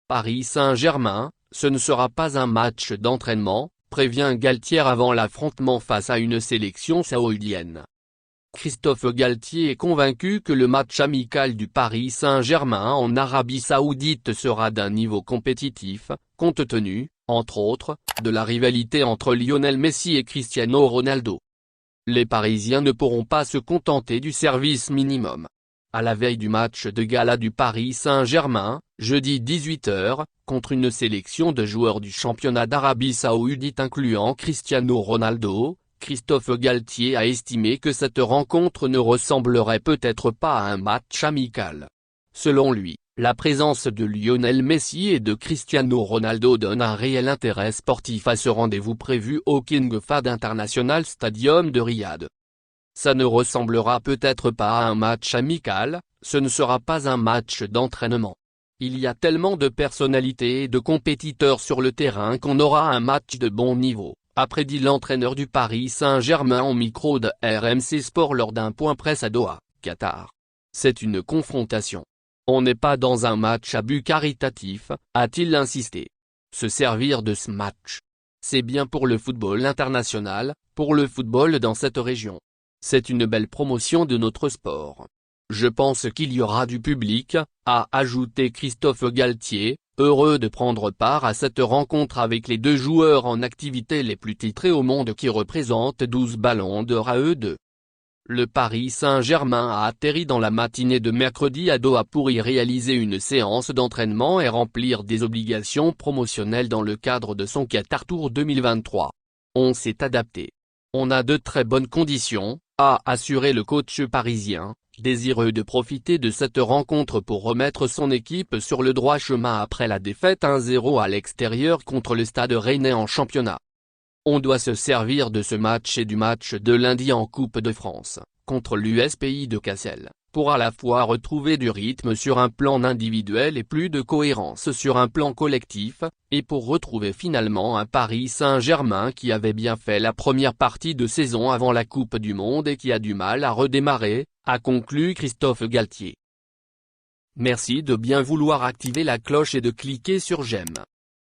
Paris Saint-Germain, ce ne sera pas un match d'entraînement, prévient Galtier avant l'affrontement face à une sélection saoudienne. Christophe Galtier est convaincu que le match amical du Paris Saint-Germain en Arabie Saoudite sera d'un niveau compétitif, compte tenu, entre autres, de la rivalité entre Lionel Messi et Cristiano Ronaldo. Les Parisiens ne pourront pas se contenter du service minimum. À la veille du match de gala du Paris Saint-Germain, jeudi 18h, contre une sélection de joueurs du championnat d'Arabie Saoudite incluant Cristiano Ronaldo, Christophe Galtier a estimé que cette rencontre ne ressemblerait peut-être pas à un match amical. Selon lui, la présence de Lionel Messi et de Cristiano Ronaldo donne un réel intérêt sportif à ce rendez-vous prévu au King Fahd International Stadium de Riyad. Ça ne ressemblera peut-être pas à un match amical, ce ne sera pas un match d'entraînement. Il y a tellement de personnalités et de compétiteurs sur le terrain qu'on aura un match de bon niveau, a prédit l'entraîneur du Paris Saint-Germain au micro de RMC Sport lors d'un point presse à Doha, Qatar. C'est une confrontation. On n'est pas dans un match à but caritatif, a-t-il insisté. Se servir de ce match. C'est bien pour le football international, pour le football dans cette région. C'est une belle promotion de notre sport. Je pense qu'il y aura du public, a ajouté Christophe Galtier, heureux de prendre part à cette rencontre avec les deux joueurs en activité les plus titrés au monde qui représentent 12 ballons d'or à eux deux. Le Paris Saint-Germain a atterri dans la matinée de mercredi à Doha pour y réaliser une séance d'entraînement et remplir des obligations promotionnelles dans le cadre de son Qatar Tour 2023. On s'est adapté. On a de très bonnes conditions, a assuré le coach parisien, désireux de profiter de cette rencontre pour remettre son équipe sur le droit chemin après la défaite 1-0 à l'extérieur contre le Stade Rennais en championnat. On doit se servir de ce match et du match de lundi en Coupe de France, contre l'US Pays de Cassel, pour à la fois retrouver du rythme sur un plan individuel et plus de cohérence sur un plan collectif, et pour retrouver finalement un Paris Saint-Germain qui avait bien fait la première partie de saison avant la Coupe du Monde et qui a du mal à redémarrer, a conclu Christophe Galtier. Merci de bien vouloir activer la cloche et de cliquer sur j'aime.